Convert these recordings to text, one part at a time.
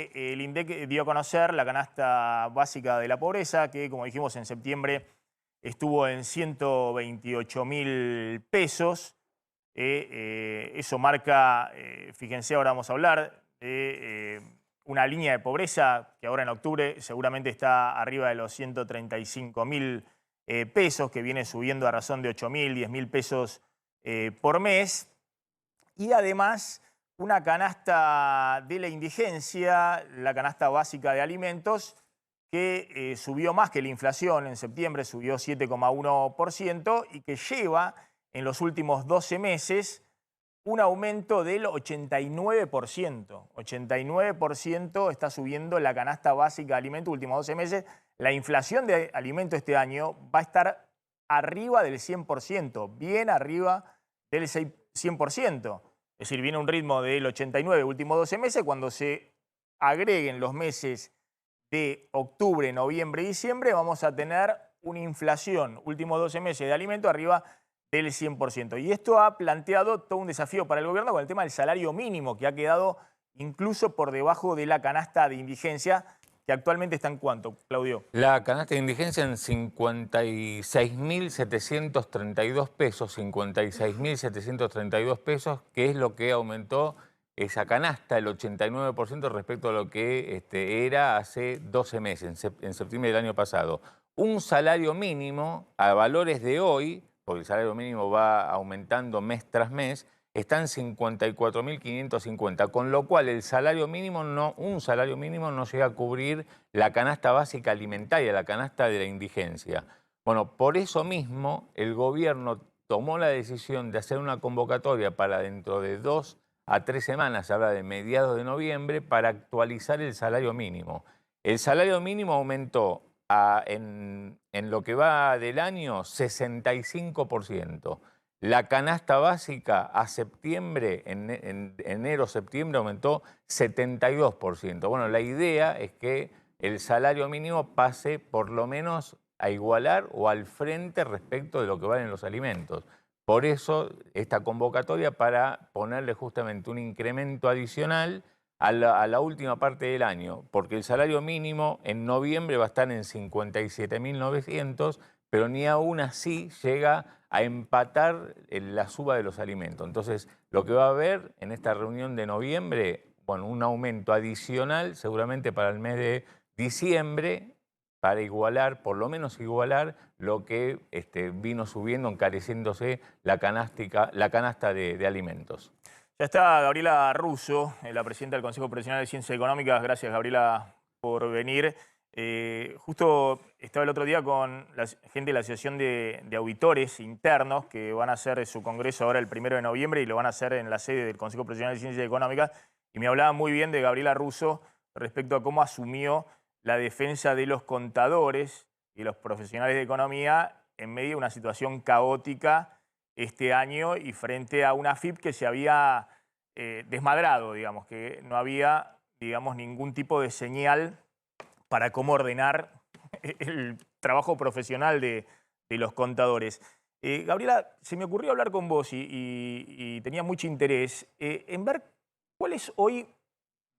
que el INDEC dio a conocer la canasta básica de la pobreza, que como dijimos en septiembre estuvo en 128.000 pesos. Eso marca, fíjense, ahora vamos a hablar de una línea de pobreza que ahora en octubre seguramente está arriba de los 135.000 pesos, que viene subiendo a razón de 8.000, 10.000 pesos por mes. Y además una canasta de la indigencia, la canasta básica de alimentos, que subió más que la inflación. En septiembre subió 7,1% y que lleva en los últimos 12 meses un aumento del 89%. 89% está subiendo la canasta básica de alimentos últimos 12 meses. La inflación de alimentos este año va a estar arriba del 100%, bien arriba del 100%. Es decir, viene un ritmo del 89 últimos 12 meses. Cuando se agreguen los meses de octubre, noviembre y diciembre, vamos a tener una inflación últimos 12 meses de alimentos arriba del 100%. Y esto ha planteado todo un desafío para el gobierno con el tema del salario mínimo, que ha quedado incluso por debajo de la canasta de indigencia, que actualmente está en ¿cuánto, Claudio? La canasta de indigencia en 56.732 pesos, 56.732 pesos, que es lo que aumentó esa canasta, el 89% respecto a lo que era hace 12 meses, en septiembre del año pasado. Un salario mínimo a valores de hoy, porque el salario mínimo va aumentando mes tras mes, está en 54.550, con lo cual un salario mínimo no llega a cubrir la canasta básica alimentaria, la canasta de la indigencia. Bueno, por eso mismo el gobierno tomó la decisión de hacer una convocatoria para dentro de 2 a 3 semanas, se habla de mediados de noviembre, para actualizar el salario mínimo. El salario mínimo aumentó en lo que va del año 65%. La canasta básica a septiembre, en enero-septiembre, aumentó 72%. Bueno, la idea es que el salario mínimo pase por lo menos a igualar o al frente respecto de lo que valen los alimentos. Por eso esta convocatoria para ponerle justamente un incremento adicional a la última parte del año, porque el salario mínimo en noviembre va a estar en 57.900, pero ni aún así llega a empatar la suba de los alimentos. Entonces, lo que va a haber en esta reunión de noviembre, bueno, un aumento adicional seguramente para el mes de diciembre, para igualar, por lo menos igualar, lo que vino subiendo, encareciéndose la canasta de alimentos. Ya está Gabriela Russo, la presidenta del Consejo Profesional de Ciencias Económicas. Gracias, Gabriela, por venir. Justo estaba el otro día con la gente de la Asociación de Auditores Internos, que van a hacer su congreso ahora el 1 de noviembre y lo van a hacer en la sede del Consejo Profesional de Ciencias Económicas. Y me hablaba muy bien de Gabriela Russo respecto a cómo asumió la defensa de los contadores y los profesionales de economía en medio de una situación caótica este año y frente a una AFIP que se había desmadrado, digamos, que no había, digamos, ningún tipo de señal para cómo ordenar el trabajo profesional de los contadores. Gabriela, se me ocurrió hablar con vos y tenía mucho interés en ver cuál es hoy,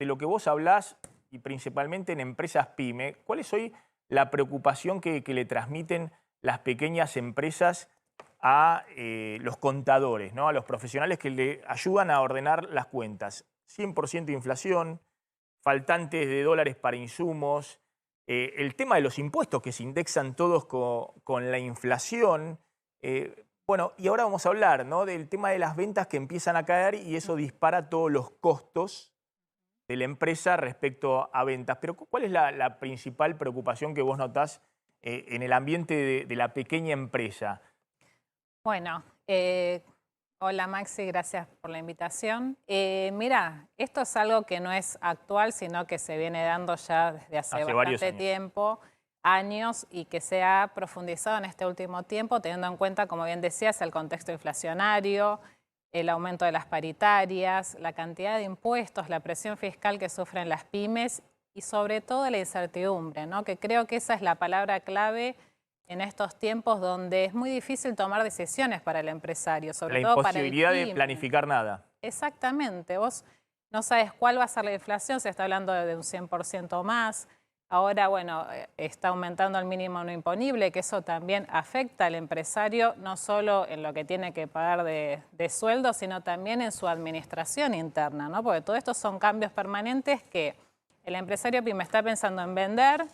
de lo que vos hablás, y principalmente en empresas PYME, cuál es hoy la preocupación que le transmiten las pequeñas empresas a los contadores, ¿no? A los profesionales que le ayudan a ordenar las cuentas. 100% de inflación, faltantes de dólares para insumos, el tema de los impuestos que se indexan todos con la inflación. Bueno, y ahora vamos a hablar, ¿no?, del tema de las ventas que empiezan a caer y eso dispara todos los costos de la empresa respecto a ventas. Pero ¿cuál es la principal preocupación que vos notás en el ambiente de la pequeña empresa? Bueno, hola Maxi, gracias por la invitación. Mira, esto es algo que no es actual, sino que se viene dando ya desde hace bastante tiempo, años, y que se ha profundizado en este último tiempo, teniendo en cuenta, como bien decías, el contexto inflacionario, el aumento de las paritarias, la cantidad de impuestos, la presión fiscal que sufren las pymes y sobre todo la incertidumbre, ¿no? Que creo que esa es la palabra clave en estos tiempos donde es muy difícil tomar decisiones para el empresario, sobre todo para el pyme. La imposibilidad de planificar nada. Exactamente. Vos no sabes cuál va a ser la inflación, se está hablando de un 100% más. Ahora, bueno, está aumentando el mínimo no imponible, que eso también afecta al empresario, no solo en lo que tiene que pagar de sueldo, sino también en su administración interna, ¿no? Porque todo esto son cambios permanentes que el empresario pyme está pensando en vender,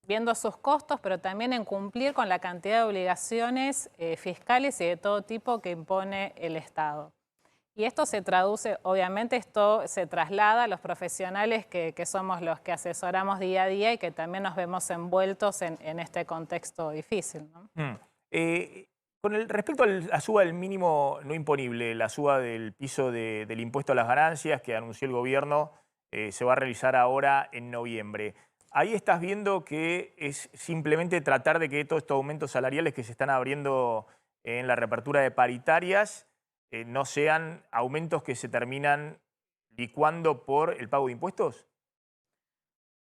viendo sus costos, pero también en cumplir con la cantidad de obligaciones fiscales y de todo tipo que impone el Estado. Y esto se traduce, obviamente esto se traslada a los profesionales que somos los que asesoramos día a día y que también nos vemos envueltos en este contexto difícil, ¿no? Respecto a la suba del mínimo no imponible, la suba del piso del impuesto a las ganancias que anunció el gobierno, se va a realizar ahora en noviembre. Ahí estás viendo que es simplemente tratar de que todos estos aumentos salariales que se están abriendo en la reapertura de paritarias no sean aumentos que se terminan licuando por el pago de impuestos.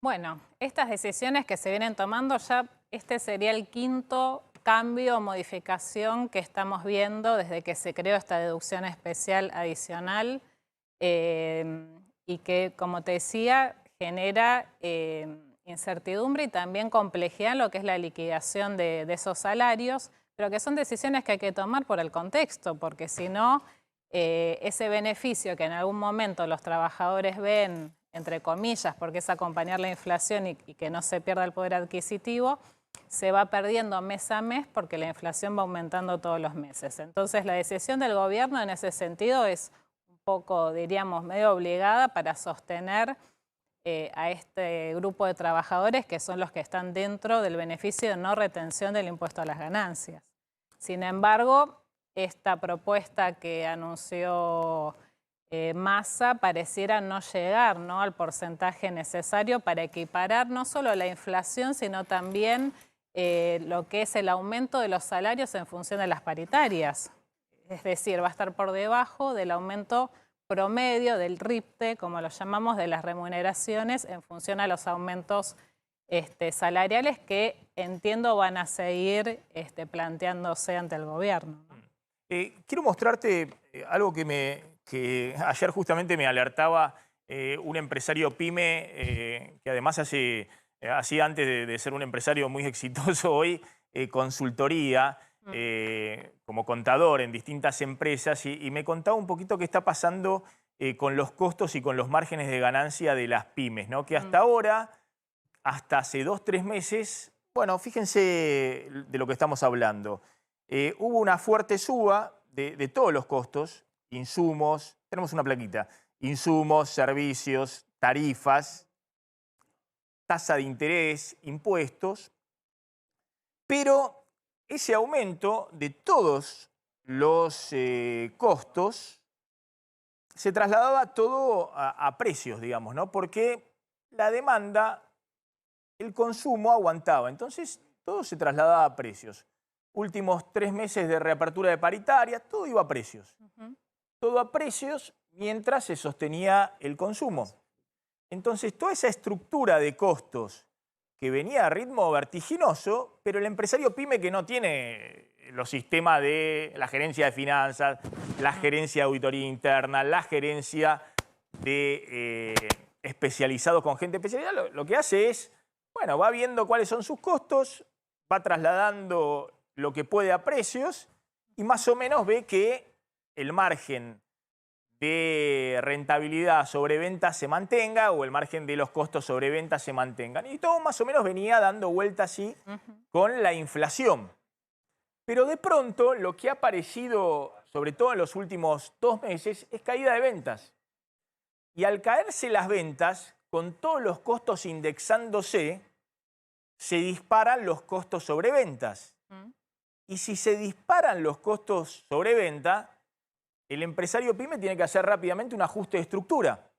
Bueno, estas decisiones que se vienen tomando ya, este sería el quinto cambio o modificación que estamos viendo desde que se creó esta deducción especial adicional y que, como te decía, genera incertidumbre y también complejidad en lo que es la liquidación de esos salarios, pero que son decisiones que hay que tomar por el contexto, porque si no, ese beneficio que en algún momento los trabajadores ven, entre comillas, porque es acompañar la inflación y que no se pierda el poder adquisitivo, se va perdiendo mes a mes porque la inflación va aumentando todos los meses. Entonces la decisión del gobierno en ese sentido es un poco, diríamos, medio obligada para sostener a este grupo de trabajadores que son los que están dentro del beneficio de no retención del impuesto a las ganancias. Sin embargo, esta propuesta que anunció Massa pareciera no llegar, ¿no?, al porcentaje necesario para equiparar no solo la inflación, sino también lo que es el aumento de los salarios en función de las paritarias. Es decir, va a estar por debajo del aumento promedio del RIPTE, como lo llamamos, de las remuneraciones en función a los aumentos salariales que entiendo van a seguir planteándose ante el gobierno, ¿no? Quiero mostrarte algo que ayer justamente me alertaba un empresario pyme que además hacía antes de ser un empresario muy exitoso hoy, consultoría como contador en distintas empresas y me contaba un poquito qué está pasando con los costos y con los márgenes de ganancia de las pymes, ¿no? Que hasta ahora, hasta hace 2 o 3 meses, bueno, fíjense de lo que estamos hablando. Hubo una fuerte suba de todos los costos, insumos, tenemos una plaquita, insumos, servicios, tarifas, tasa de interés, impuestos, pero ese aumento de todos los costos se trasladaba todo a precios, digamos, ¿no? Porque la demanda, el consumo aguantaba, entonces todo se trasladaba a precios. Últimos 3 meses de reapertura de paritarias, todo iba a precios. Todo a precios mientras se sostenía el consumo. Entonces, toda esa estructura de costos que venía a ritmo vertiginoso, pero el empresario pyme que no tiene los sistemas de la gerencia de finanzas, la gerencia de auditoría interna, la gerencia de especializados con gente especializada, lo que hace es, bueno, va viendo cuáles son sus costos, va trasladando lo que puede a precios y más o menos ve que el margen de rentabilidad sobre ventas se mantenga o el margen de los costos sobre ventas se mantengan. Y todo más o menos venía dando vuelta así con la inflación. Pero de pronto lo que ha aparecido, sobre todo en los últimos 2 meses, es caída de ventas. Y al caerse las ventas, con todos los costos indexándose, se disparan los costos sobre ventas. Y si se disparan los costos sobre venta, el empresario pyme tiene que hacer rápidamente un ajuste de estructura.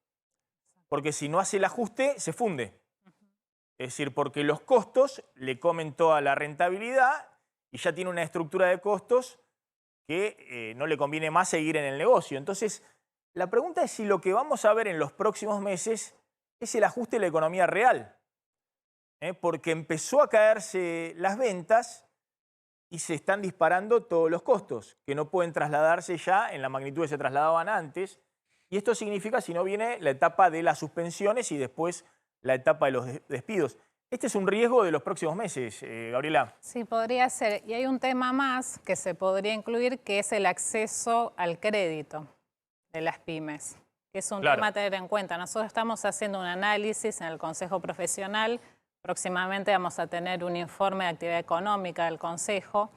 Porque si no hace el ajuste, se funde. Es decir, porque los costos le comen toda la rentabilidad y ya tiene una estructura de costos que no le conviene más seguir en el negocio. Entonces, la pregunta es si lo que vamos a ver en los próximos meses es el ajuste de la economía real. Porque empezó a caerse las ventas y se están disparando todos los costos, que no pueden trasladarse ya en la magnitud que se trasladaban antes. Y esto significa, si no viene, la etapa de las suspensiones y después la etapa de los despidos. Este es un riesgo de los próximos meses, Gabriela. Sí, podría ser. Y hay un tema más que se podría incluir, que es el acceso al crédito de las pymes, que es un tema a tener en cuenta. Nosotros estamos haciendo un análisis en el Consejo Profesional. Próximamente vamos a tener un informe de actividad económica del Consejo,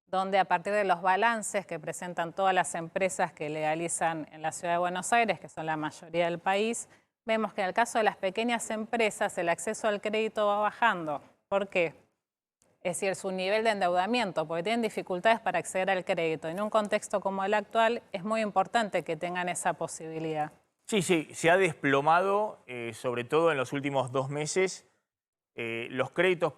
donde a partir de los balances que presentan todas las empresas que legalizan en la Ciudad de Buenos Aires, que son la mayoría del país, vemos que en el caso de las pequeñas empresas el acceso al crédito va bajando. ¿Por qué? Es decir, su nivel de endeudamiento, porque tienen dificultades para acceder al crédito. En un contexto como el actual es muy importante que tengan esa posibilidad. Sí, se ha desplomado, sobre todo en los últimos 2 meses, los créditos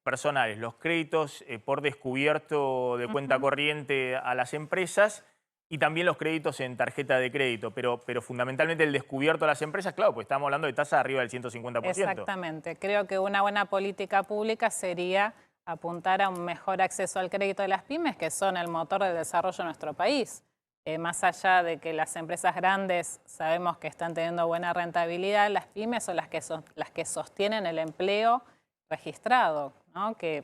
personales, los créditos por descubierto de cuenta corriente a las empresas y también los créditos en tarjeta de crédito, pero fundamentalmente el descubierto a las empresas, claro, pues estamos hablando de tasas arriba del 150%. Exactamente. Creo que una buena política pública sería apuntar a un mejor acceso al crédito de las pymes, que son el motor del desarrollo de nuestro país. Más allá de que las empresas grandes sabemos que están teniendo buena rentabilidad, las pymes son las que sostienen el empleo registrado, ¿no? Que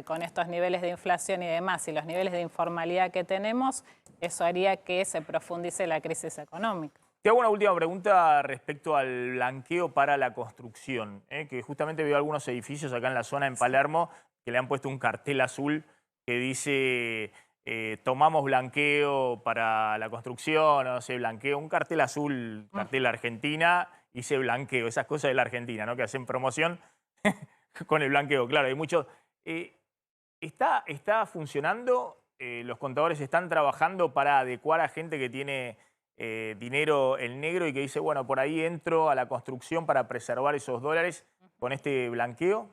con estos niveles de inflación y demás y los niveles de informalidad que tenemos, eso haría que se profundice la crisis económica. Te hago una última pregunta respecto al blanqueo para la construcción, que justamente veo algunos edificios acá en la zona, en Palermo, que le han puesto un cartel azul que dice tomamos blanqueo para la construcción, no sé, blanqueo, un cartel azul, cartel Argentina, hice blanqueo, esas cosas de la Argentina, ¿no? Que hacen promoción con el blanqueo, claro, hay muchos. ¿Está funcionando? ¿Los contadores están trabajando para adecuar a gente que tiene dinero en negro y que dice, bueno, por ahí entro a la construcción para preservar esos dólares con este blanqueo?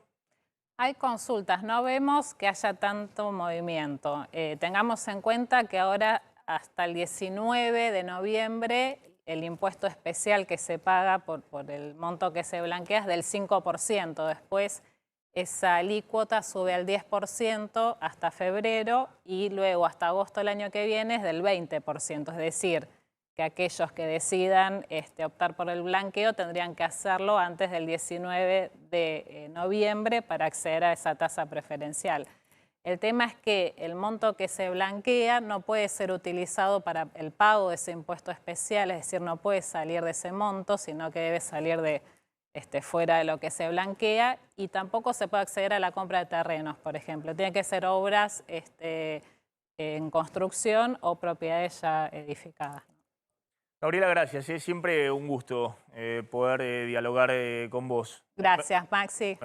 Hay consultas, no vemos que haya tanto movimiento. Tengamos en cuenta que ahora hasta el 19 de noviembre el impuesto especial que se paga por el monto que se blanquea es del 5%. Después esa alícuota sube al 10% hasta febrero y luego hasta agosto del año que viene es del 20%. Es decir, que aquellos que decidan optar por el blanqueo tendrían que hacerlo antes del 19 de noviembre para acceder a esa tasa preferencial. El tema es que el monto que se blanquea no puede ser utilizado para el pago de ese impuesto especial, es decir, no puede salir de ese monto, sino que debe salir de fuera de lo que se blanquea, y tampoco se puede acceder a la compra de terrenos, por ejemplo. Tiene que ser obras en construcción o propiedades ya edificadas. Gabriela, gracias. Es siempre un gusto poder dialogar con vos. Gracias, Maxi.